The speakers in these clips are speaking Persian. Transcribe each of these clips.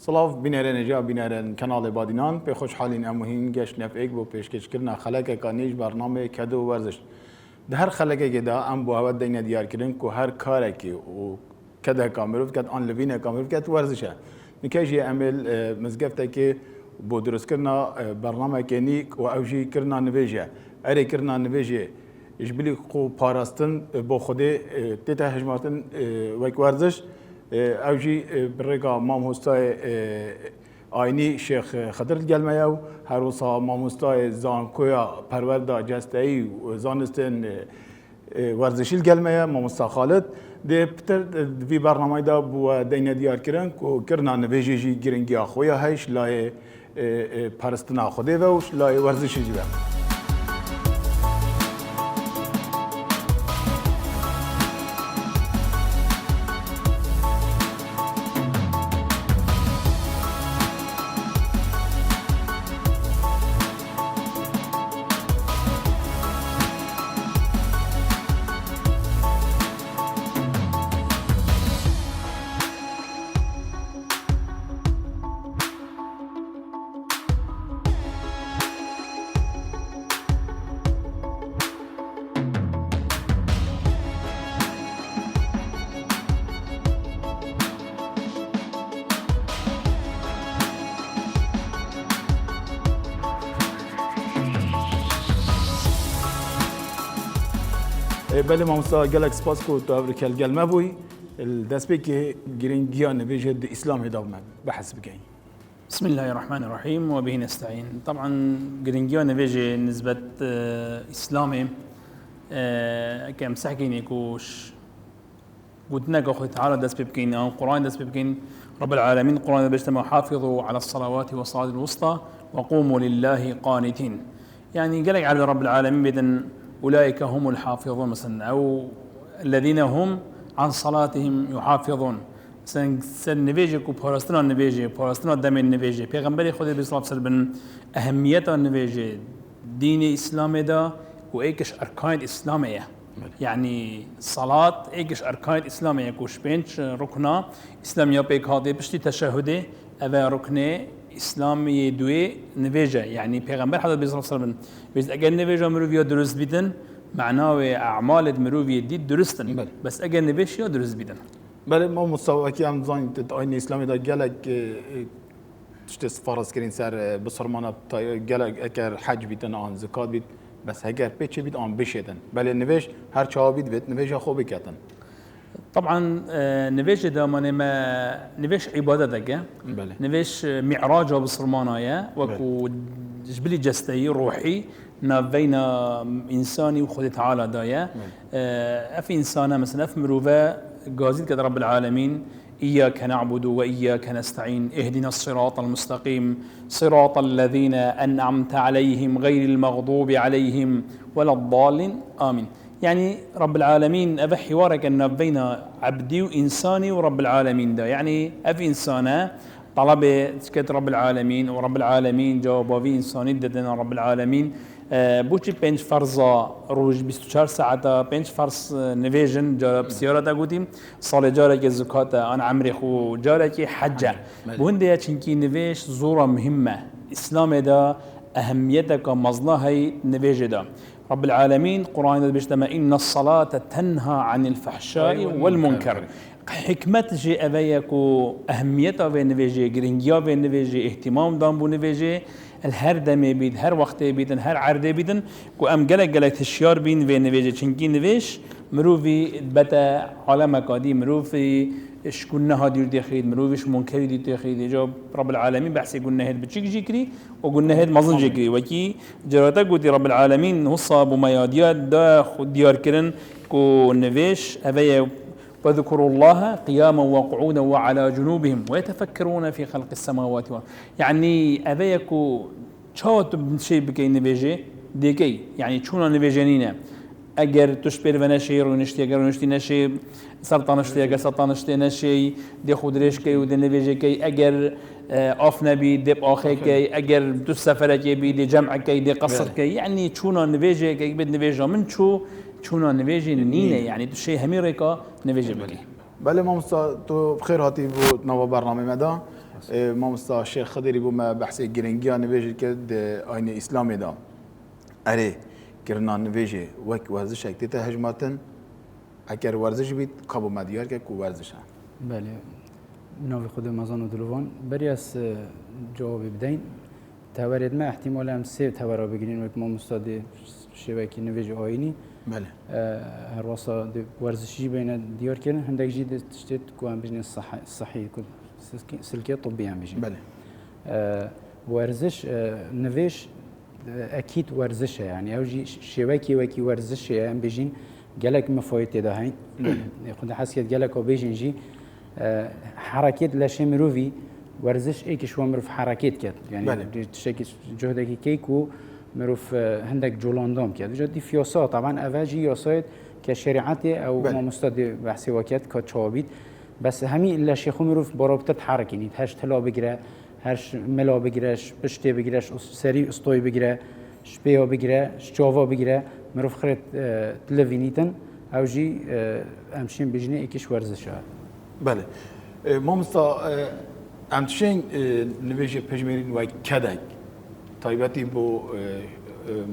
سلاف بینرن جا بینرن کانال بادینان به خوشحالین اموهین گشت نف ایک بو پیشکش کردن خلاقه کانیج برنامه کدو ورزش ده هر خلاقه که دا ام بو هوا دینه دیار کردن که هر کاری که و کده کامروف کد آن لبینه کامروف کد ورزشه نکاجی عمل مزگفته که بو درست کردن برنامه کنی و اوجی کردن نویجه اری کردن نویجه اجبلی خو پاراستن با خوده تیتا هجماتن وک ورزش اوجی برگا ماموستای آینی شیخ خضر گلمیو هر روزا ماموستای زانکویا پرورده جسته‌ای زانستن ورزشی گلمیه ماموستا خالد ده پتر وی برنامه دا بو دینه دیار کردن که کردن نویجی گرینگی آخویا هیچ لای پرستنا خوده وش لای ورزشی جیبه. بله ماموستا گلک سپاس کو تو افریکل گلمه بوی الدست بکی گرینگیا نویجه اسلام هداو من بحث بکن. بسم الله الرحمن الرحيم وبه نستعين. طبعا جرينجيا نفيجي نسبة إسلامي كم سحكيني كوش قلنا كأخوة تعالى دس بيبكين أو القرآن دس بيبكين رب العالمين القرآن بيجتمع حافظوا على الصلوات والصلاة الوسطى وقوموا لله قانتين. يعني قالك على رب العالمين بدن أولئك هم الحافظون مثلا أو الذين هم عن صلاتهم يحافظون. سن نویجه کو پاراستنا نویجه پاراستنا دم نویجه پیغمبر خدا بی صلی الله علیه و اهمیت نویجه دین اسلام دا و ایکش ارکان اسلامیه يعني صلاة ایکش ارکان اسلامیه کوش پنج رکنا اسلامیه پیک هاده پشتی تشهده او رکن اسلامی دوی نویجه يعني پیغمبر خدا بی صلی الله علیه و بیز اگر نویجه مروفیا درست بیدن معناه اعمال مروفی دید درستن بس اگر نویجه درست بیدن. بله ما مستوى كي عم زين آين إسلامي دا جالك تشتس فرض كرين سر بصرمانة جالك أكر حج بيتن عن زكاة بيت بس هكر بيتش بيت عن بيشتن بله نويش هر شيء بيت نويش أخو بكتن. طبعا نويش دا ما نويش عبادة دقة نويش معراج بصرمانة وكو جبلي جستي روحي نبين إنساني وخد تعالى دايا أف إنسانة مثلا أف مروفة قازيد كده رب العالمين إياك نعبد وإياك نستعين اهدنا الصراط المستقيم صراط الذين أنعمت عليهم غير المغضوب عليهم ولا الضالين آمين. يعني رب العالمين أبا حوارك أن بين عبدي وإنساني ورب العالمين ده يعني أبي إنسانة طلب كده رب العالمين ورب العالمين جواب في إنساني ددنا رب العالمين بوچی پنج فرضا روز 24 ساعت پنج فرض نویژن جار بسیارت اگودیم سال جاره که زکات آن عمری خو جاره که حجه بونده چنکی نویش زورا مهمه اسلام دا اهمیت که مزنه نویج دا رب العالمين قرآن بيجتمع إن الصلاة تنهى عن الفحشاء والمنكر حكمت جي أبيكو أهميتها في نويجي جرينجيا في نويجي اهتمام دام بو نويجي الهر دمي بيد هر وقت بيدن هر عرضه بيدن كو ام جلك تشيار بين في نويجي چنكي نويش مروفي بتا عالم كادي مروفي شكون هادي دخيل مروفيش منكر دي دخيل جاب رب العالمين بحسي قلنا هاد بتشيك جيكري وقلنا هاد مازن جيكري وكي جراتا قلتي رب العالمين هصا بمياديات دا ديار كرن كو نويش ابي وذكروا الله قياما وقعودا وعلى جنوبهم ويتفكرون في خلق السماوات والارض يعني ابيكو چاوت شيء بكي نويجي ديكي يعني چونا نويجنينا اگر تشبر ونشي رونشتي اگر رونشتي نشي سرطانشتي اگر سرطانشتي نشي دي خودريش كي ودي نويجي كي اگر اف نبي دب اخي كي اگر دو سفر كي بي دي جمع كي دي قصر كي يعني چونا نويجي كي بد نويجا من چو چونا نویجی نینه یعنی تو شی همی ریکا نویجی بکی. بله مامستا تو بخیر هاتی بود نوا برنامه مدا مامستا شیخ خدری بو ما بحث گرنگیا نویجی که آین اسلامی دا اره کرنان نویجی وک ورزش اکتیتا هجماتن اگر ورزش بید قابو مدیار که کو ورزش هم بله ناوی خود مزان و دلوان بری از جواب بدین تورید ما احتمال هم سه تورا بگیرین وقت ما مستاد شبکه نویج آینی بله هر واسه ورزشی بین دیار کردن هندک جدید تشتت کو هم بجنس صحی کو سلکه طبی هم بجن بله ورزش نویج اكيد ورزشه يعني اوجي شبكه وكي ورزشه يعني بيجين قالك مفايت ده هين خد حسيت قالك وبيجين جي حركات لا شمروفي ورزش ايك شو مروف حركات كات يعني تشكي جهدك كيكو مروف عندك جولاندوم كات جدي فيوسا طبعا افاجي يوسايت كشريعتي او ما مستدي بحثي وكات كتشابيت بس همي لا شيخ مروف برابطه حركه ني هاش تلا بگره هرش ملا بگیرش پشتی بگیرش سری استوی بگیره شپیا بگیره شجاوا بگیره مروف خرد تلوینیتن اوجی امشین بجنه اکیش ورزشه بله مامستا امتشین نویج پجمیرین و کدک تایبتی بو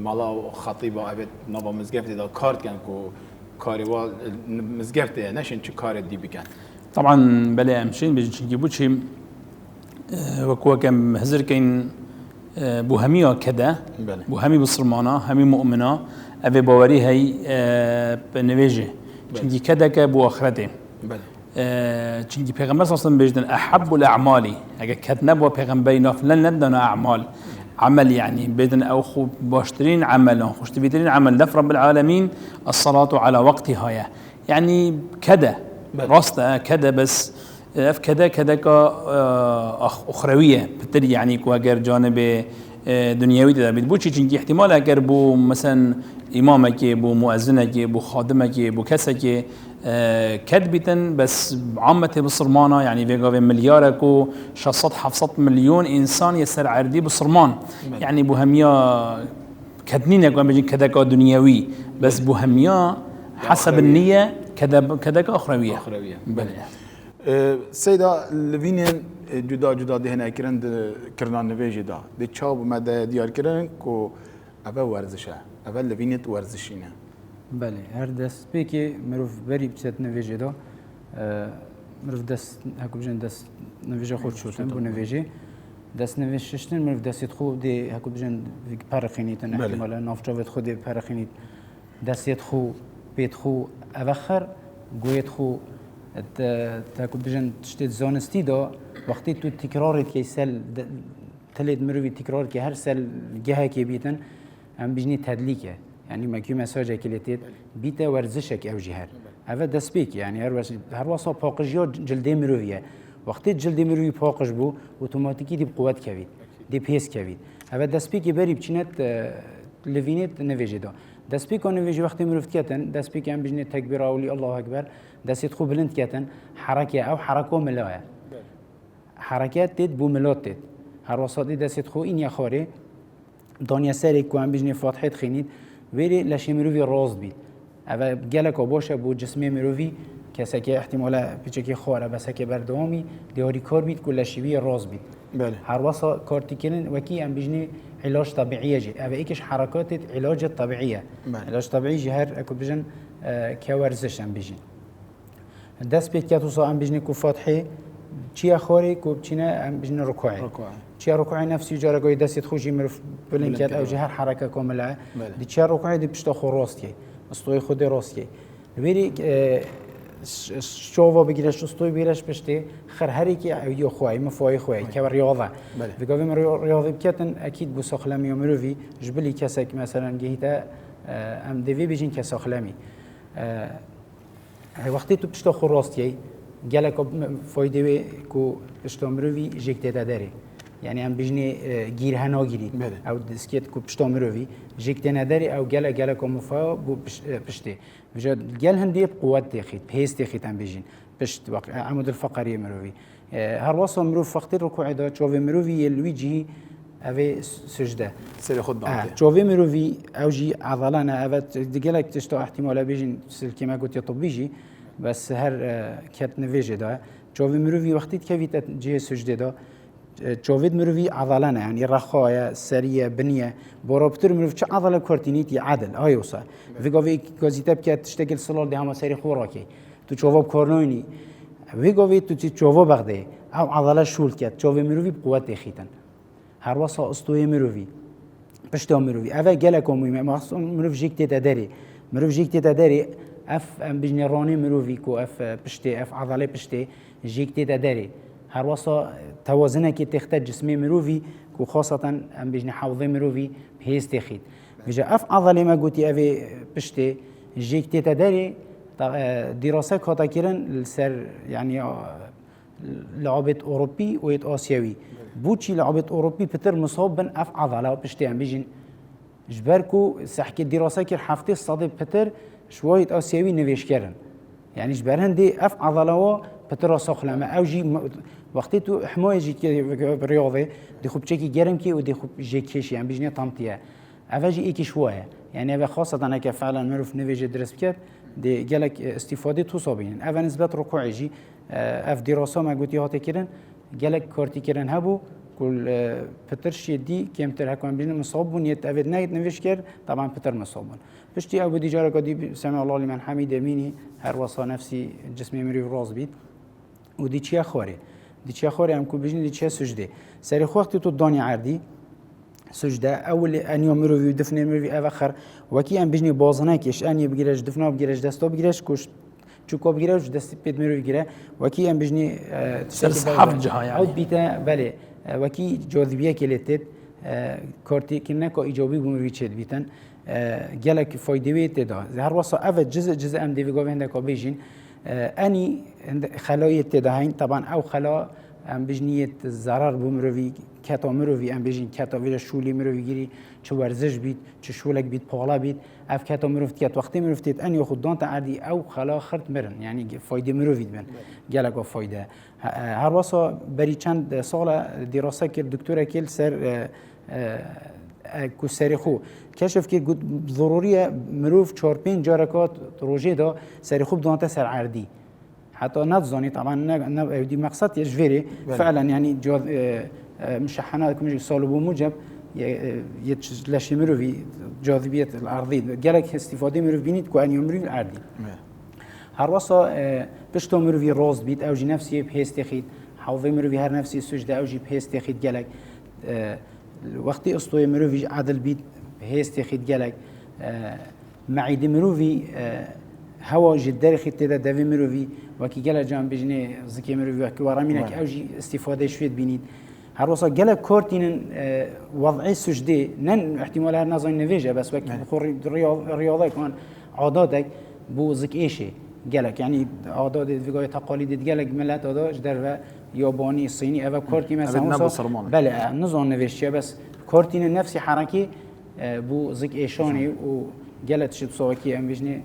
مالا و خطیبا اوید نبا مزگفتی دا کارت کن که کاریوال مزگفته نشین چه کار دی بکن طبعا بله امشین بجن چنگی بو چیم وكوا كم هزر كين بو هميا كدا بو همي بصرمانا همي مؤمنا أبي باوري هاي بنواجه چنجي كدا كبو آخرته چنجي پیغمبر صلى الله عليه وسلم بيجدن أحب الأعمال اگر كد نبوا پیغمبري ناف لن ندنا أعمال عمل يعني بيدن أو خو باشترين عملا خوش تبيترين عمل لف رب العالمين الصلاة على وقتها يعني كدا راسته كدا بس اف كذا اخرويه بالتالي يعني كو اگر جانب دنیوی ده بید بو چی چنگی احتمال اگر بو مثلا امامك بو مؤذنك بو خادمك بو كسك كد بيتن بس عامة بصرمانة يعني فيغا مليارك و 600 مليون انسان يسر عردي بصرمان يعني بو هميا كدنين كو بيجي كذا دنيوي بس بو هميا حسب النية كذا اخرويه بله سیدا لوینن جدا دهنه کردن کردن نویجی دا دی چاب مده دیار کردن کو اول ورزشه اول لوینت ورزشینه بله هر دست بیکی مروف بری بچت نویجی دا مروف دست هکو بجن دست نویجی خود شدن بو نویجی دست نویجشتن مروف دستیت خود دی هکو بجن پرخینیتن احتمالا نافجاوت خود پرخینیت دستیت خود بیت خود اواخر گویت خود تاكل بجن تشتت زونستي دا وقتی تو تكرار كي سل تلد مروي تكرار كي هر سل جهه كي بيتن هم بجني تدليكه يعني ما كي مساجه كليتيت بيتا ورزشك او جهر هذا دسبيك يعني هر وصا باقجيا جلدي مرويه وقتی جلدي مروي باقج بو اوتوماتيكي دي بقوت كبيد دي بيس كبيد هذا دسبيك بري بچنت لوينت نويجي دا دسبيك نويجي وقتی مروفت كتن دسبيك هم بجني تكبير اولي الله اكبر دست خوب بلند کتن حرکه او حرکو ملاه حرکت تد بو ملات تد هر وسطی دست خو این یخاره دنیا سری کو هم بجنی فاتحه خینید ولی لش مروی راز بید اول گلک باشه بو جسم مروی کسی که احتمالا پیچکی خواره بس که بردامی دیاری کار بید کل شیوی راز بید بله هر وسط کارتی کردن وکی هم بجنی علاج طبيعية جي أبا إيكش حركات علاج الطبيعية علاج طبيعي جهر أكو بجن كورزش هم بجن دست بيت كاتو صا هم بجن كو فاتحة چيا خوري كو بچينا هم بجن ركوعي چيا ركوعي نفسي جارة قوي دست يتخوشي مرف بلنكات أو جهر حركة كاملة دي چيا ركوعي دي بشتا خو راستي استوي خود راستي ويري شوفا بگیرش استوی بیرش پشتی خر هری که یو خوای مفای خوای که ریاضه بگویم ریاضه بکتن اکید بو ساخلمی مروی جبلی کسک مثلا گهیتا ام دوی بیجین که ساخلمی وقتی تو پشتا خو راستی گله کو فایده وی کو پشتا مروی جکته داره یعنی ام بیجنی گیر هنا گیری او دسکت کو پشتا مروی جکته نداره او گله کو مفا بو پشتی وجد جل هندي بقوات تاخيت بهيس تاخيت عم بيجين بشت عمود الفقري مروي هر وصل مروف وقت الركوع ده شوفي مروي الويجي أبي سجدة سير خد بعض شوفي مروي أوجي عضلنا أبى دجالك تشتو احتمال بيجين كما قلت يطب بيجي بس هر كات نفيجي ده شوفي مروي وقت كيفيت جه سجدة ده چوفید مروی عضلانه يعني رخايا سريه بنيه بوروبتر مروف چه عضله كورتينيتي عدل ايوسا فيغوفي كوزيتاب كات تشتغل سلول دي هما سري خوراكي تو تشوفو كورنويني فيغوفي تو تشوفو بغدي او عضله شول كات تشوفي مروفي بقوه خيتن هر وسا استوي مروفي بشتو مروفي اوا جلكو مروف جيكتي تدري مروف جيكتي تدري اف بجني روني مروفي كو اف بشتي اف عضله بشتي جيكتي تدري هر وسا توازنه که تخت جسمی مروفی کو خاصتا ام بجنی حوضه مروفی بهیست تخید وجا اف عضله ما گوتی اوی پشته جیکتی تداری دراسه کاتا کرن لسر يعني لعبت اوروبی و آسیوی بوچی لعبت اوروبی پتر مصاب بن اف عضله پشته ام بجن جبركو سحكي دراسه كر حفتي صادق پتر شويه آسیوی نویش کردن يعني جبرهن دي اف عضله پتر ساخلمه او جی وقتی تو حمایه جی که ریاضه دی خوب چکی گرم کی و دی خوب جکیش يعني بجنی تامتیه اوجی ایکی شویه يعني اوه خاصه انا که فعلا معروف نویج درس بکرد دی گلک استفاده تو صابین اوه نسبت رکوعی جی اف دراسه ما گوتی هاته کرن گلک کارتی کرن هبو كل پتر شدی کمتر هکان بجنی مصاب بون یت اوه نهید نویش کرد طبعا پتر مصاب بون پشتی او بدی جاره کدی سمع الله لمن حمید امینی هر وصا نفسی جسمی مری راز بید و دی چیا خوره دی چه خوری هم کو بجنی دی چه سجده سری وقتی تو دانی عردی سجده اول انیو مروی دفنه مروی اواخر وکی هم بجنی بازنه کش انی بگیرش دفنه بگیرش دستا بگیرش کش چوکا بگیرش دست پید مروی گیره وکی هم بجنی سرسحب جها يعني او بیتا بله وکی جاذبیه کلیتت کارتی کنه که ایجابی بمروی چید بیتن گلک فایده ویت دا هر واسه اول جزء ام دیوی گاوه هنده که بیجین اني خلايا تدهين طبعا او خلا ام بجنيه ضرر بمروي كاتا مروي ام بجين كاتا ولا شولي مروي گيري چه ورزش بيت چه شولك بيت پالا بيت اف كاتا مروي كات وقت مروي تيت ان ياخد دانت عادي او خلا خرط مرن يعني فايده مروي بن جالك فايده هر واسا بري چند سال دراسه كر دكتوره كيل سر کو سری خو کشف که ضروریه مروف 4-5 جارکات روزه دا سری خوب دانته سر عردی حتی نتزانی طبعا نه دي مقصد يجفري فعلا يعني مشحنات كم صالبو موجب يتلاش مروفي جاذبيه الارضي قالك استفاده مروف بينيت كو ان يمري الارضي هر وصا بشتو مروفي روز بيت او جي نفسي بهست خيد حوضي مروفي هر نفسي سجده او جي بهست خيد قالك وقتی استوی مروفی عدل بید هست خید گلک معید مروفی هوا جدر خید تدا دوی مروفی وکی گلک جان بجنه زکی مروفی وکی ورامینک اوجی استفاده شوید بینید هر وصا گلک کارتین وضعی سجده نن احتمال هر نظام نویجه بس وکی بخور ریاضه کن عاداتک بو زک ایشه گلک یعنی عادات ویگای تقالید گلک ملت عاداش در و ياباني الصيني أبا كورتي مثلا بله نظام نوشته بس كورتين نفسي حركي بو زك إيشاني وجلت شد صاكي أم بيجني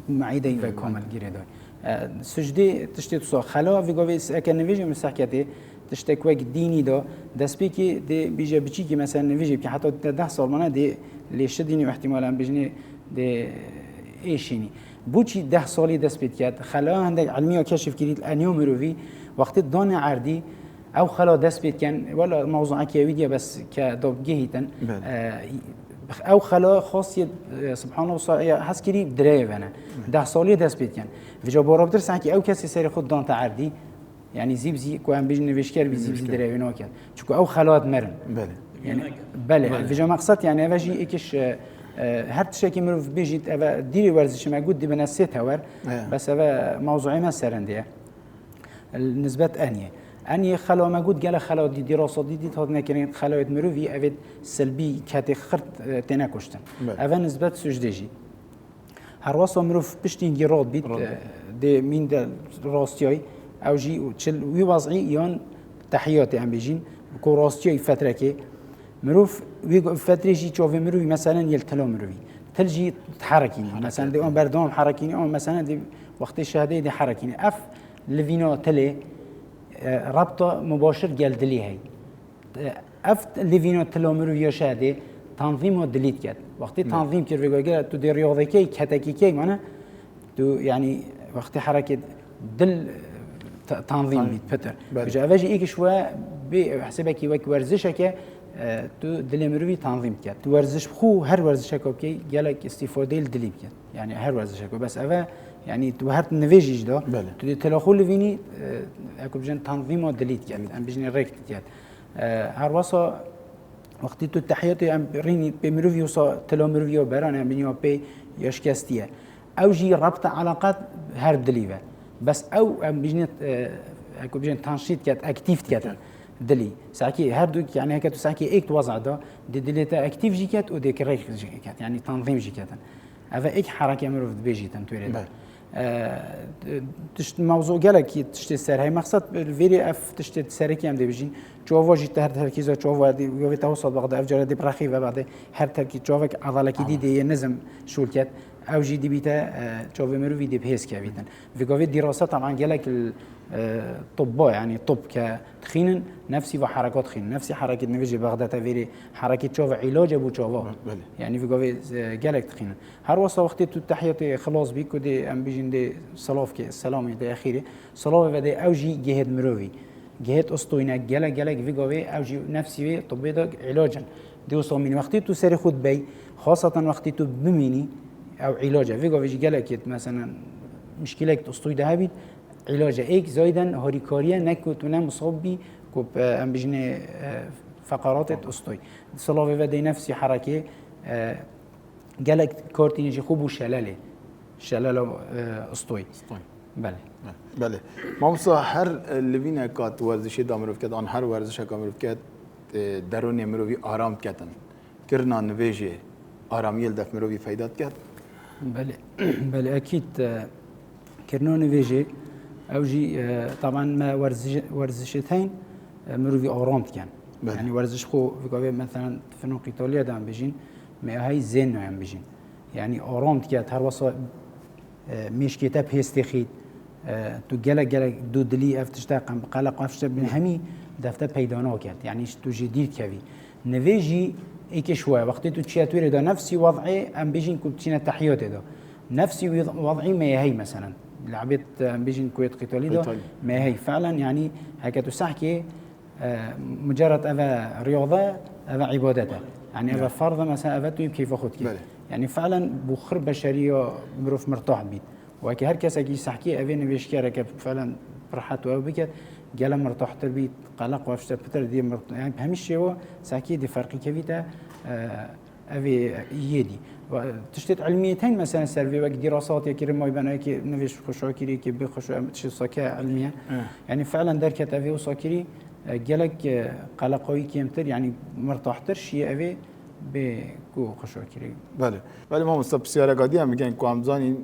معيدة يبقى كامل جري داي سجدي تشتي تصا خلا في قويس أكن نويجي من سحكته تشتك وقت ديني دا دس بيكي دي بيجي بتشيكي مثلا نويجي كي حتى 10 سال منا دي ليش ديني واحتمال أم بيجني دي إيشيني بوچی 10 سالی دست پید کرد خلا هندک علمی کشف کرد انیو مروی وقتی دان عردی او خلا دست پید کن ولا موضوع کیویدیا بس که دابگهیتن او خلا خاصیت سبحان الله حس کری درایونه 10 سالی دست پید کن وجا بارابتر سانکی او کسی سری خود دان عردی يعني زيبزي كو ام بيجن نوشكر بزيبزي درایونه کن چون او خلات مرن بله يعني بله وجا مقصد يعني اوجي اكش هر شيء مروف بيجيت أبا ديري ورزش ما قد بنسيتها ور بس أبا موضوعي ما سرنديه النسبة أني خلوا ما قد قال خلوا دي دراسة دي تهضنا كريم خلوا مروفي أبد سلبي كاتي خرط تناكشتن أبا نسبة سجدجي هرواسا مروف بشتين جراد بيت دي مين ده راستياي أو جي وشل ويوضعي يان تحياتي عم بيجين بكو راستياي فترة كي مروف فترة جي تشوف مروفي مثلا يلتلو مروفي تلجي تحركيني مثلا دي اون بردوم حركيني او مثلا دي وقت الشهاده دي حركيني اف لفينو تلي رابطه مباشر جلدلي هي اف لفينو تلو مروفي شهاده تنظيم ديليت كات وقت تنظيم كير فيغا تو دي رياضيكي كاتاكيكي معنا تو يعني وقت حركه دل تنظیم بید پتر بله. بجا اوجی ایکش و به حسابه کی وک ورزشه که تو دل مروی تنظیم کرد تو ورزش خو هر ورزش که گلک استفاده دلی کرد یعنی هر ورزش که بس اوه يعني تو هر نویجیش دا تو تلاخول وینی اکو بجن تنظیم و دلیت کرد ام بجن رکت کرد هر واسه وقتی تو تحیات ام رینی به مروی وصا تلا مروی و بران ام بنیو به یشکستیه او جی ربط علاقات هر دلیوه بس او ام بجن اكو بجن تنشيط كات اكتيف كات دلي ساكي هردو يعني هكا ساكي ايك وضع دا دي دليتا اكتيف جي كات ودي كريك جي كات يعني تنظيم جي كات هذا ايك حركه مروف بيجي تنتوري تشت موضوع قالك تشتي السر هي مقصد الفيري اف تشتي سركي ام دي بيجين جوفا جي تهر تركيزه جوفا دي يوفي توصل بعد افجر دي برخي وبعد هر تركي جوفا عضلك دي نظم شولكات او جي دي بيتا جوفا مروفي دي بهيس كابيتن في قوي دراسه طبعا قالك الطب يعني طب كتخين نفسي وحركات خين نفسي حركه نفيجي بغداد تفيري حركه تشوف علاج ابو تشوف يعني في قوي قالك تخين هر وصل وقت تو تحياتي خلاص بيكو دي ام بيجين دي صلاف كي السلام دي اخيري صلاف بدي اوجي جهد مروي جهد اسطوينا قالك في قوي اوجي نفسي طبي ده علاجا دي وصل من وقت تو سري خد بي خاصه وقت تو بميني او علاجه في قوي قالك مثلا مشكله اسطوي ده هبيت علاج ایک زایدن هاریکاریه نکوتونه مصابی کوب ام بجنه فقرات استوی صلاوی و دی نفسی حرکه گلک کارتینجی خوب و شلل استوی بله ما مثلا هر لوینه کات ورزشی دامروف کد آن هر ورزش کامروف کد درون مروی آرام کردن کرنا نویجه آرامیل دف مروی فایدات کرد بله اکید کرنا نویجه او جي طبعا ما ورزشتين مروي اورام كان يعني ورزش خو في مثلا فنون قتاليه دام بيجين ما هي زين عم بيجين يعني اورام كات هر وصا مش كتاب هيستخيد تو جلا دو دلي افتشتاق قلق افتش بن همي دفته پیدانو كات يعني تو جديد كوي نفيجي ايك شويه وقت تو تشياتوري ده نفسي وضعي ام بيجين كنتينا تحيات ده نفسي وضعي ما هي مثلا لعبت بيجن كويت قتالي ده ما هي فعلا يعني هكا تسحكي مجرد أفا رياضة أفا عبادته يعني أفا فرض مثلا أفا تو كيف أخذ كيف يعني فعلا بخر بشرية مروف مرتاح بيت وكي هر كسا كي سحكي أفا نبيش كارك فعلا فرحت وأو بكت جالا مرتاح تربيت قلق وافشت بتر دي يعني بهمش هو سحكي دي فرقي كفيتا أفي يدي تشتت علميتين مثلا سيرفي وقت دراسات يكرم ما يبان كي نفيش خشوع كيري كي بخشوع تشي صكاء علميه يعني فعلا دركت أفي وصاكيري جالك قلقوي كيمتر يعني مرتاحتر شيء أفي بكو خشوع كيري بله ما مستبسيارة قادية ممكن كو عمزاني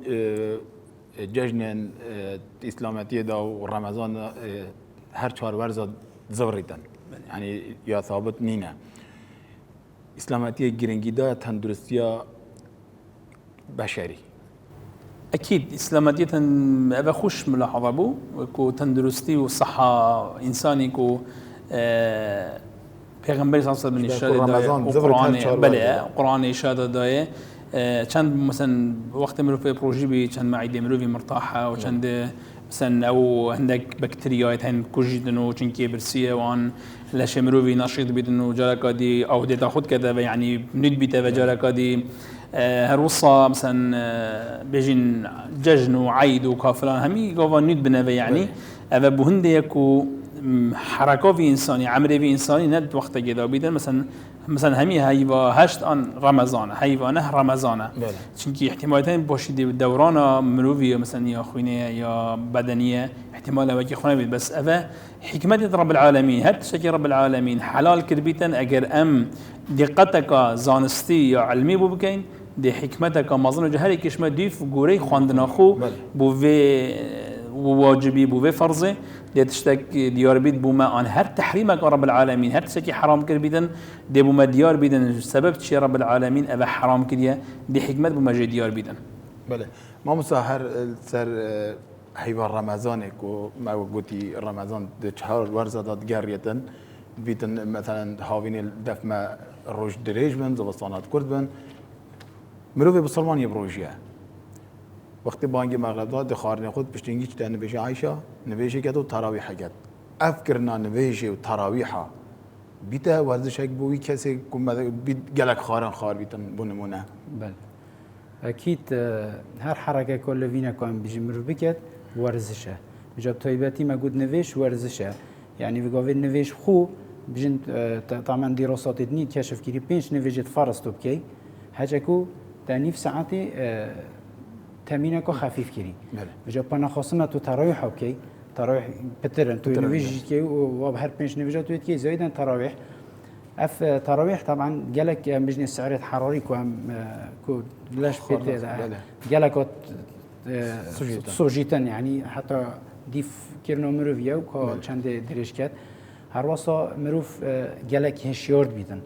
ججن إسلامتي دا ورمضان هر چهار ورزة زوريتن يعني يا ثابت نينا إسلامتي جرينجي دا تندرستيا بشري أكيد إسلامتي أبا خوش ملاحظة بو كو تندرستي وصحة إنساني كو پیغمبر صلی الله علیه و اشاره داره بله قرآن اشاره داره چند مثلا وقت مرو في بروجي بي چند معده مرو في مرتاحه وچند مثلا او عندك بكتيريات هن كوجيدنو چنكي برسيه وان لاش مرو في نشيط بيدنو جالكادي او دي تاخذ كذا يعني ند بيتا جالكادي هروصا مثلا بيجين ججن وعيد وكافلان همي قوة ند بنبي يعني اذا بهندي يكو حركة في إنساني عمري في إنساني ند وقت كذا بيدن مثلا همي هيبا هشت آن رمضان هيبا نه رمضان چونكي احتمالاتين باشيدي دوران مروفي مثلا يا خوينية يا بدنية احتمال وكي خونا بيد بس أفا حكمة رب العالمين هر تشكي رب العالمين حلال كربيتن أجر أم دقتك زانستي يا علمي بوبكين دي حكمتك مظن جهري كشما ديف جوري خواندنا خو بوفي واجبي بوفي فرضي دي تشتك ديار بيت بوما ان هر تحريمك رب العالمين هر تشكي حرام كربيدن دي بوما ديار بيدن سبب تشي رب العالمين ابا حرام كديا دي حكمه بوما جي ديار بيدن بله ما مسهر سر حيوان رمضانك وما قلتي رمضان دي شهر ورزه دات جاريتن بيتن مثلا هاوين الدفما روج دريج من زبستانات كرد بن مروفي بسلمان يبروجيا وقتی بانگی مغرب داد خارن خود پشتینگی چه نویش عایشه نویشه که تو تراویح کرد افکرنا نویشه و تراویحا بیته ورزش یک بوی کسی که بیت گلک خار بیتن بونمونه بله اكيد هر حركه كل فينا كان بيجي مروف بكت ورزشه بجاب طيباتي ما قد نويش ورزشه يعني بقى نويش خو بجن طبعا دراسات دني كشف كيري بينش نويجت فرستو بكي حاجكو تانيف ساعتي تامينكو خفيف كيري بجاب انا خاصنا تو تراويح اوكي تراويح بترن تو نويج كي وبهر بينش نويجات كي زايدا تراويح اف تراويح طبعا جالك بجني سعر حراري كو بلاش بيت جالك سوجيتن يعني حتى ديف كيرنو مروفيا وكا چند دريشكات هر واسا مروف جالك هشيار بيتن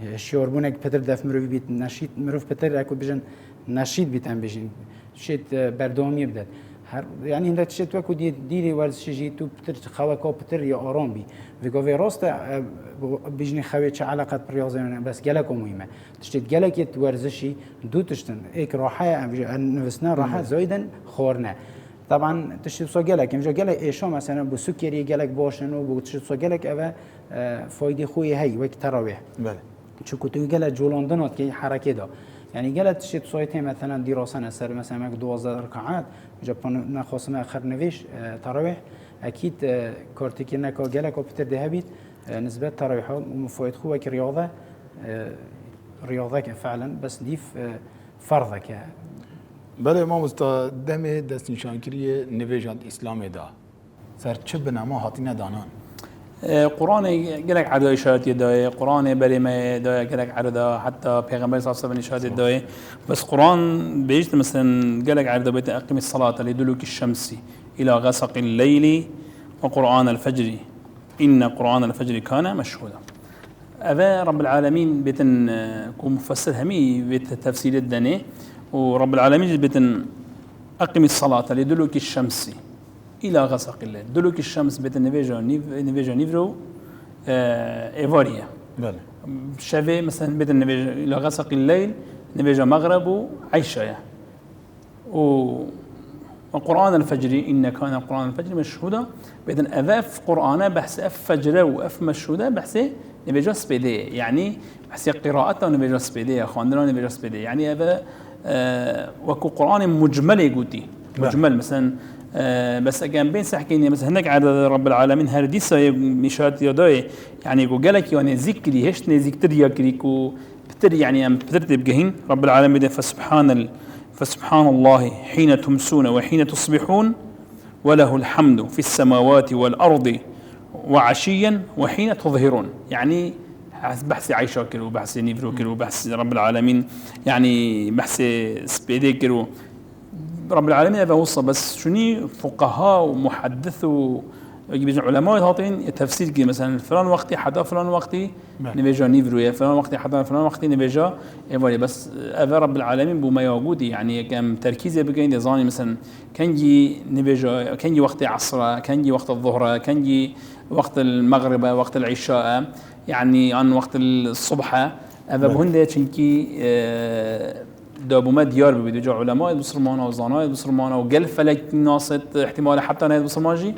هشيار بونك بتر دف مروفي بيت نشيد مروف بتر اكو بجن نشيد بيتن بجن شيت بردوامي بدل هر يعني هنده تشت وكو ديري ورزشي جي تو بتر خواكو بتر يا آرام بي ويقو في راست بيجني خوي چه علاقة برياضة بس جالك مهمة تشتت جالك يت ورزشي دو تشتن ايك راحة نفسنا راحة زايدا خورنا طبعا تشتت صو جالك يمجا جالك ايشا مثلا بسكري جالك باشن و تشتت صو جالك اوه فايدة خوي هاي وك تراويح بله چو كتو جالك جولاندنات كي حركة دا يعني جالت تشتت صايته مثلا دراسة نسر مثلا مك 12 ركعات جابان نخواستم آخر نویش تراویح اكيد كارتيكي نكا جالك وبتر دهبيت نسبة تراويحها مفايد خوه كرياضة رياضة فعلا بس ديف فرضك بله ما مستا دم دست نشانگیری نویجان اسلام دا سر چه بنما هاتینه دانان قرآن جالك عدد إشارات يداي قرآن بريمة داي جالك عدد حتى پیغمبر صلى الله عليه وسلم إشارات يداي بس قرآن بيجت مثلا جالك عدد بيت أقم الصلاة لدلوك الشمس إلى غسق الليل وقرآن الفجر إن قرآن الفجر كان مشهودا أبا رب العالمين بيتن كو مفسر همي بيت تفسير الدني ورب العالمين بيتن أقم الصلاة لدلوك الشمس إلى غسق الليل دلوك الشمس بيت نيفيجا نيفرو إيفاريا بله شافي مثلا بيت النيفيجا إلى غسق الليل نيفيجا مغرب عيشايا وقرآن الفجر إن كان قرآن الفجر مشهودا بيت أف قرآن بحث أف فجر وأف مشهودا بحث نيفيجا سبيدية يعني بحث قراءته نيفيجا سبيدية خواندنا نيفيجا سبيدية يعني أبا وكو قرآن مجمل يقولي مجمل مثلا بس اجان بين سحكيني مثلا هناك عدد رب العالمين هرديسا مشات يداي يعني جو جالك يعني ذكري هشت ذكر يكريكو بتر يعني ام بتر تبجهين رب العالمين فسبحان الله حين تمسون وحين تصبحون وله الحمد في السماوات والارض وعشيا وحين تظهرون يعني بحث عيشة كرو بحث نيفرو كرو بحث رب العالمين يعني بحث سبيدي كرو رب العالمين هذا وصى بس شني فقهاء ومحدث ويجي علماء هاتين تفسير كي مثلا فلان وقتي حتى فلان وقتي نبيجا نيفرويا فلان وقتي حتى فلان وقتي نبيجا إيفالي بس هذا رب العالمين بما يوجودي يعني كم تركيزه بقين دزاني مثلا كان جي نبيجا كان جي وقت عصر كان جي وقت الظهر كان جي وقت المغرب وقت العشاء يعني عن وقت الصبح هذا بهندة شنكي دابو ما ديار بيدو جا علماء بصرمانه وزاناء بصرمانه وقل فلك ناصت احتمال حتى نهاية بصرماجي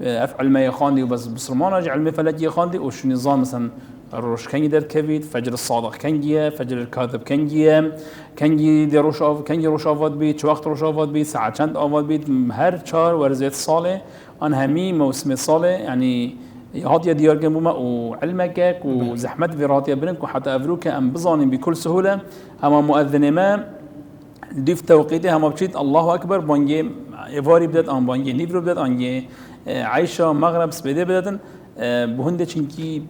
افعل ما يخاندي وبس بصرمانه جا علم فلك يخاندي وشو نظام مثلا الروش كان يدر كفيد فجر الصادق كان جيه فجر الكاذب كان جيه كان جي دي روشاف كان جي روشافات بيت شو وقت روشافات بيت ساعة چند آفات بيت هر شهر ورزيت صالة أن همي موسم صالة يعني هاتيا ديار جنبوما وعلمك وزحمة فيراتيا بينك وحتى أفروك أم بظانين بكل سهولة أما مؤذن ما ديف توقيته هم بشيت الله أكبر بانجي إفاري بدأت أم بانجي نيفرو بدأت أنجي عايشة مغرب سبيدة بدأت بهنده چنكي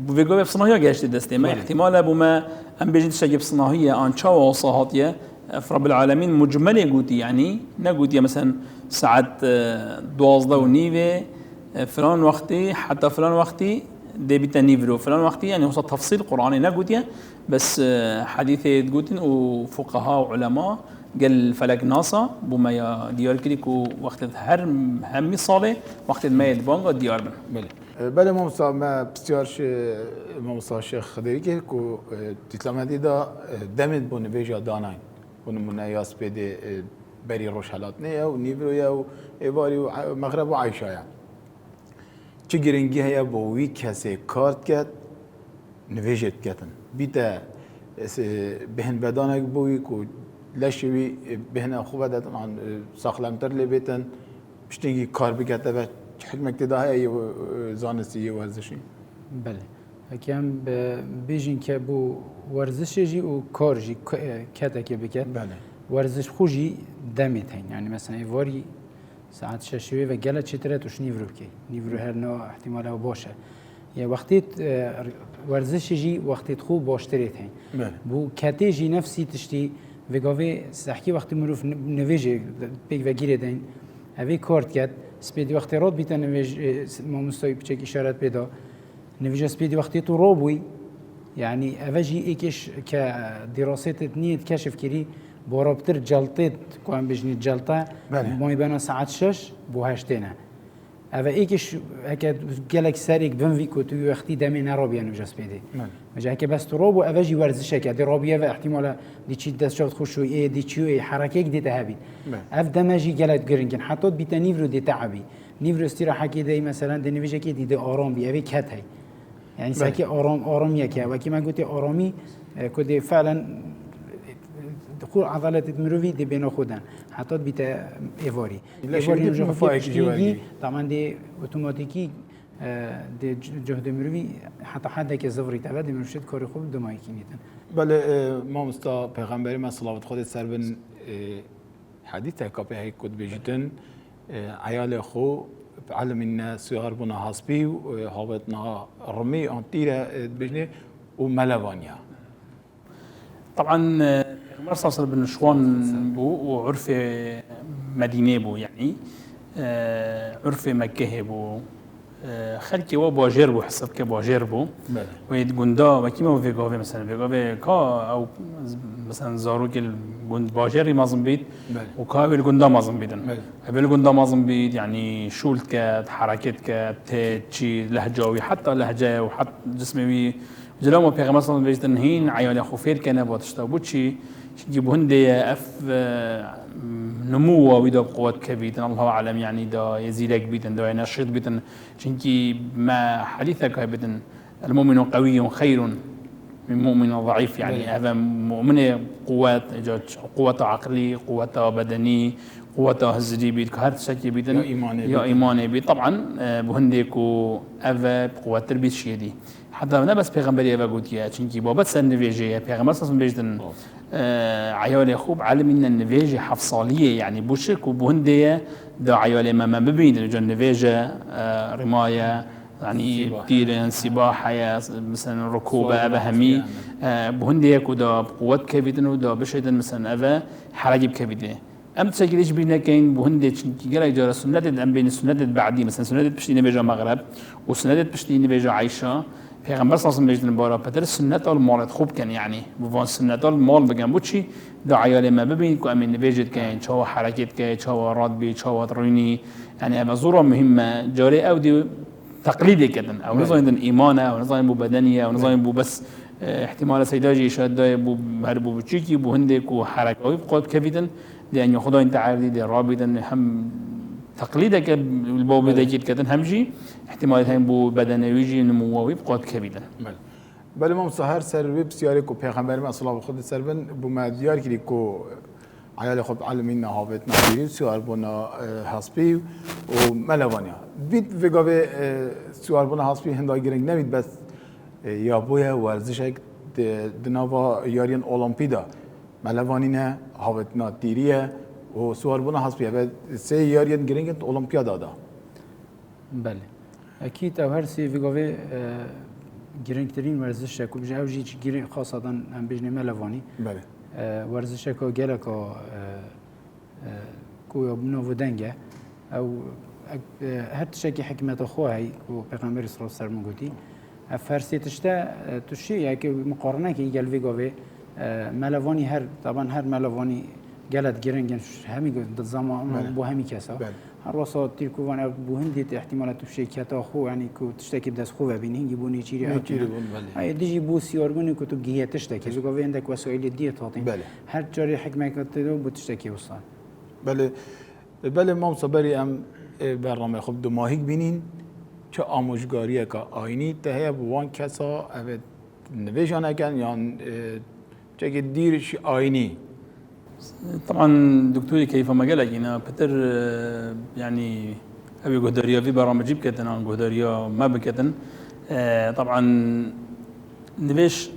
بفيجو بصناعية جاشت دسته ما احتمال بما أم بيجي تشجع بصناعية أن شاو وصاهاتيا رب العالمين مجمل جودي يعني نجودي مثلا ساعة 12 ونيفه فلان وقتي حتى فلان وقتي دي بيتا نيفرو فلان وقتي يعني وصل تفصيل قرآني نجودي بس حديثة تقولين وفقهاء وعلماء قال فلك ناسا بما ديار كليكو وقت هر همي صالة وقت ما يدبان ديار بله بله ما بسیارش ما شیخ خدایی که تطلع دا دمت بونه بیجا داناین بونه منایاس بده بری روش حالات نه و نیورو یا ایواری و مغرب و عایشه چه گرنگی هیا بوی کسی کارت کرد نویجت کردن بیتا بهن بدانک بوی کو لشوی بهن خوبه دادن عن ساخلمتر لبیتن بشتینگی کار بکته و حکمت ده هیا زانستی ورزشی بله اکیم بیشین که بو ورزشی و کارجی کته که بکت بله ورزش خوشی دمیت هین یعنی مثلا ایواری ساعت ششوی و گله چطوره توش نیورو کی نیورو هر نوع احتماله باشه یا وقتی ورزشی وقتی خوب باشتریت هین بو کتیجی نفسی تشتی وگاوی سحکی وقتی مروف نویجه بیگ و گیره دین اوی کارت کرد سپیدی وقتی راد بیتا نویج ما مستوی بچک اشارت پیدا نویجه سپیدی وقتی تو رابوی يعني أفاجي إيكش كدراسات نيت كشف كري بورابتر جلطات كون بجني جلطة ما يبان ساعات شش بوهاشتنا أفا إيكش هكا جالك ساريك بنفي كتو وقتي دمي نرابي أنا بجاس بيدي مجا هكا بس ترابو أفاجي ورزش هكا دي رابية واحتمالا دي تشي دست شوت خوشو إيه دي تشيو إيه حركة دي تهابي أف دماجي جالك جرينكن حتى بيتا نيفرو دي تعبي نيفرو استراحة كده مثلا دي نيفيجا كده دي آرام بي أفي كات هاي يعني ساكي آرام يكيا وكي ما قلت آرامي كده فعلا دخول عضلات المروي دي بينو خودن حتى بيتا إيفاري إيفاري نجح فيك طبعا دي أوتوماتيكي دي جهد المروي حتى حدا كزفري تبع دي منشد كاري خوب دماغي نيتن بله ما مستا پیغمبری ما صلوات خود سر بن حدیث کاپی هی کد بجتن عیال خو علم إن سيار بنا حسبي وهابطنا رمي أنتيرة بجنة وملوانيا. طبعا مرسى صار بالنشوان بو وعرف مدينة بو يعني عرف مكة بو خلكي وباجر بو حسب كباجر بو ويد جندا وكيما في قافي مثلا في قافي كا أو مثلا زاروك الجند باجري مازن بيت وكابل جندا مازن بيدن قبل جندا مازن بيت يعني شولت كات حركات كات تشي لهجوي حتى لهجة وحتى جسمي جلوما في مثلا بيجتن هين عيال خوفير كنا باتشتابوتشي يجيبون دي اف نمو ويدا بقوات كبيتن الله اعلم يعني دا يزيدك بيتن دا ينشط بيتن شنكي ما حديثك بيتن المؤمن قوي خير من مؤمن ضعيف يعني هذا مؤمن قوة عقلي قوة بدني قوة هزري بيت كهرت شكل بيتن يا إيماني بيت طبعا بهنديكو أفا بقوة تربية شيدي حتى أنا بس پیغمبری اول گویی چونکی بابت سر نویجه پیغمبر صلی بیشتن عیال خوب علم این نویجه حفصالیه يعني بوشك وبهندية دا عيال ما ببين الجن نویجه رماية يعني تيرن سباحة مثلا ركوبة بهمي بهندية كودا بقوة كبيرة ودا بشيدن مثلا أفا حرجب كبيرة أم تشكل إيش بينا كين بهندية جرى جرى سنة أم بين السنة بعدي مثلا سنة بشتي نويجه مغرب وسنة بشتي نويجه عائشة پیغمبر صلی الله علیه و آله پدر سنت المال خوب کن یعنی بوان سنت المال بگم بچی دا عیال ما ببینید که امین نویجت کن چه حرکت کن چه راد بی چه رینی یعنی اما زورا مهمه جاری او دی تقلیدی کردن او نظام ایمانه او نظام بو بدنیه او نظام بو بس احتمال سیداجی شاید دای بو هر بو بچیکی بو هندک و حرکاتی بقود کردن لأن خدا انت عارضي دي رابطا هم تقليدك البوب ذاك كذا همجي احتمال هم بو بدنه ويجي نموي بقات كبيرة. بله ما مصهر سر ويب سياري كو پیغمبر ما صلى الله عليه وسلم بما ديار كي كو عيال خب علمين هابت نبيل سيار بنا حسبي وملوانيا بيت وگاوي سيار بنا حسبي هندا گرنگ نبيت بس يا بويا ورزشك دناوا يارين اولمبيدا ملوانينه هابت ناتيريه و سوار بنا حسبي بعد سه يارين گرنگ اولمبيادا دا. بله اكيد او هر سي وگاوي گرنگترین ورزش که بجای اوجی گرنگ خاصه هم بجنی ملوانی. بله. ورزش که گله که کوی بنا ودنگه او هر شکی حکمت خواهی و پیغمبر صلی الله علیه و سلم گویی فرسی تشته توشی یا که مقارنه که گل وگاوی ملوانی هر طبعا هر ملوانی گلت گرنگن همی گفت زمان با همی کسا هر واسه تیرکوان بو هندی احتمالات توشی کتا خو یعنی که تشتکی بدست خو ببینی هنگی بونی چیری ای دیجی بو سیارگونی که تو گیه تشتکی وگاوی عندك وسایل دیت هاتین هر جاری حکمت تو بو تشتکی وصل. بله ما صبری ام برنامه خوب دو ماهی بینین چه آموزگاریه که آینی تهیه بوان کسا اوه نویجان اکن یا چه دیرش آینی طبعا دكتوري كيف ما قال لك هنا بتر يعني ابي قهدريا في برامج بكتن عن قهدريا ما بكتن طبعا نبيش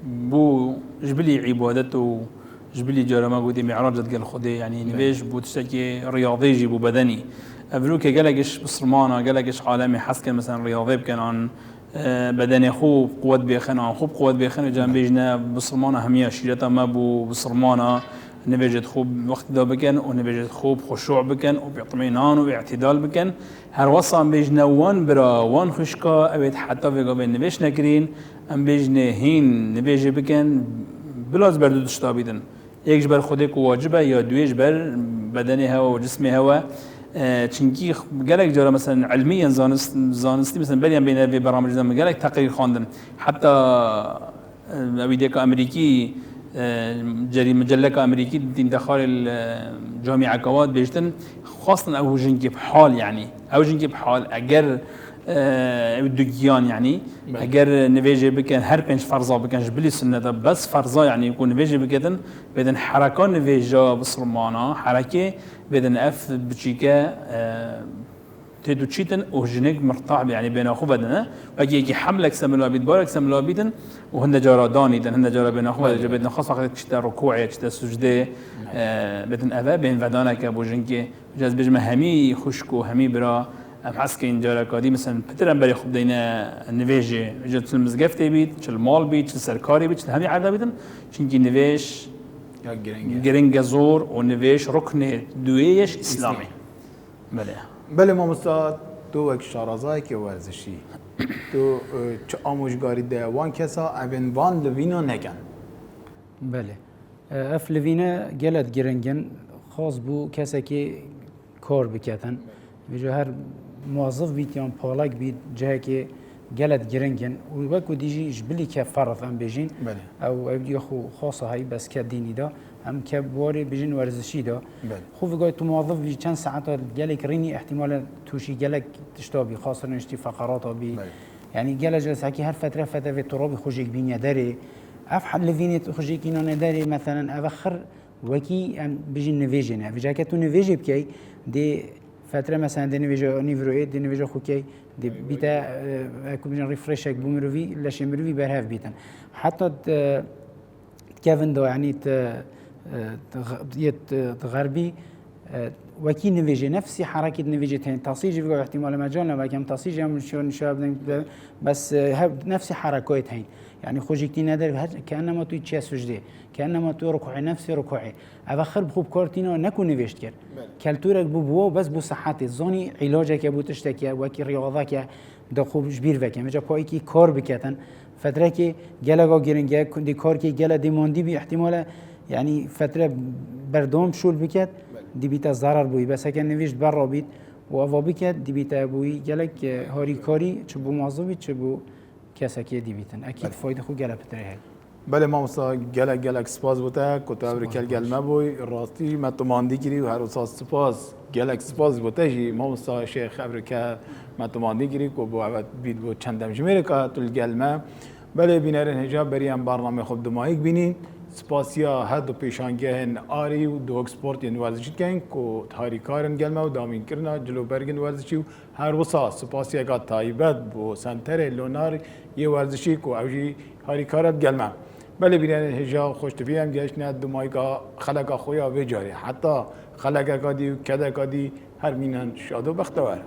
بو جبلي عبادته جبلي جرما قودي معراج قال خدي يعني نبيش بو تشتكي رياضي جيبو بدني ابلوك قال لكش بصرمانه قال لكش عالمي حسكن مثلا رياضي كان عن بدني خوب قوت بيخن عن خوب قوت بيخن جنبيجنا بصرمانه همية شيرتا ما بو بصرمانه نبيجت خوب وقت دا بكن ونبيجت خوب خشوع بكن وباطمئنان وباعتدال بكن هر وصل بيجنا وان برا وان خشكا ابيت حتى في قبل نبيش نكرين ام بيجنا هين نبيج بكن بلاز بردو تشتابيدن يكش بر خودك واجبه یا دویش بر بدني هوا وجسمي هوا چنکی گلک جرا مثلا علميا زانستی مثلا بريان بين في برامج زمان گلک تقریر خواندن حتى اویدیک امریکی جري مجلة امريكي دين دخل الجامعة كواد بيجتن خاصة او جنكي بحال يعني او جنكي بحال اگر الدجيان يعني اگر نفيجي بكن هر بنش فرضا بكن جبلي سنة بس فرضا يعني يكون نفيجي بكن بدن حركان نفيجا بصرمانا حركة بدن اف بتشيكا تدو تشيتن وجنك مرتاح يعني بين اخو بدنا وكي حملك سملوا بيد بارك سملوا بيدن وهن جارا داني دن هن جارا بين اخو بدنا خاص وقت تشتا ركوعي تشتا سجده بدن افا بين ودانك ابو جنكي جاز بجمع همي خشكو همي برا ام حسكين جارا كادي مثلا بترن بري خب دينا نفيجي جت المزقفتي بيت تش المال بيت تش سركاري بيت همي عرضه بيدن شنكي نفيش جرينجا زور ونفيش ركن دويش اسلامي بله ما مستعد تو یک شارازای که ورزشی تو چه آموزگاری ده وان کسا اوین وان لوینا نگن بله اف لوینا گلت گرنگن خاص بو کسا که کار بکتن بجا هر موظف بیت یا پالاک بیت جه که گلت گرنگن و وکو دیجی جبلی که فرض هم بجین او اودی خو خاصه هایی بس که دینی دا هم که بواری بجین ورزشی دا خوب وقتی تو موظف بی چند ساعت گلک رینی احتمال توشی گلک تشتابی خاصه نشتی فقرات بی يعني جل جلسة كي هر فترة في ترابي خوجيك بينيا داري أفحل لفينيت خوجيك إنه نداري مثلا أبخر وكي أم بيجي نفيجنا في جاكتو نفيجي بكي دي فترة مثلا دي نفيجا نيفرويد دي نفيجا خوكي دي بيتا أكو بيجن ريفريشك بومروفي لاش مروفي برهاف بيتن حتى كيفن دو يعني تغربي وكي نفيجي نفسي حركة نفيجي تين تصيجي في احتمال مجال لما كم تصيجي هم شاب بس نفسي حركات هين يعني خوجيكتي نادر كأنما تو تشي سجدة كأنما تو ركوعي نفسي ركوعي أبخر بخوب كارتينا نكون نفيجت كر كالتورك بو بس بو صحتي زاني علاجك بو تشتكي وكي رياضك دا خوب جبير وكي مجا باي كي كار بكتن فترة كي جلغا جيرنجا كندي كار كي جلا ديماندي باحتمال يعني فترة بردوم شول بكت دي بيتا ضرر بوي بس كان نويشت برا بيت و بكت دي بيتا بوي جلك هاري كاري تشبو موظفي تشبو كساكي دي بيتن اكيد فايده خو جلا بتري هاي بله ما مصا جلك سپاس بوده کتاب رکل گلمه بوی راستی ما تماندی کری و هر روز سپاس جلك سپاس بوده جی ما مصا شیخ ابرکه ما تماندی کری کو بو عبد بید بو چندم جمیره که تل گلمه بله بینرن حجاب بریم برنامه خوب دمایک بینین سپاسیا هر دو پیشانگه آری و دو اکسپورت یعنی ورزشی کن که تاری کارن گلمه و دامین کرنا جلو برگن ورزشی و هر وسا سپاسیا که تایبت بو سنتر لونار یه ورزشی که اوجی هاری کارت گلمه بله بیرن هجا خوش تفیم گشت دو ماهی که خلق خویا و جاری حتی خلق کادی و کده کادی هر مینن شاد و بختوار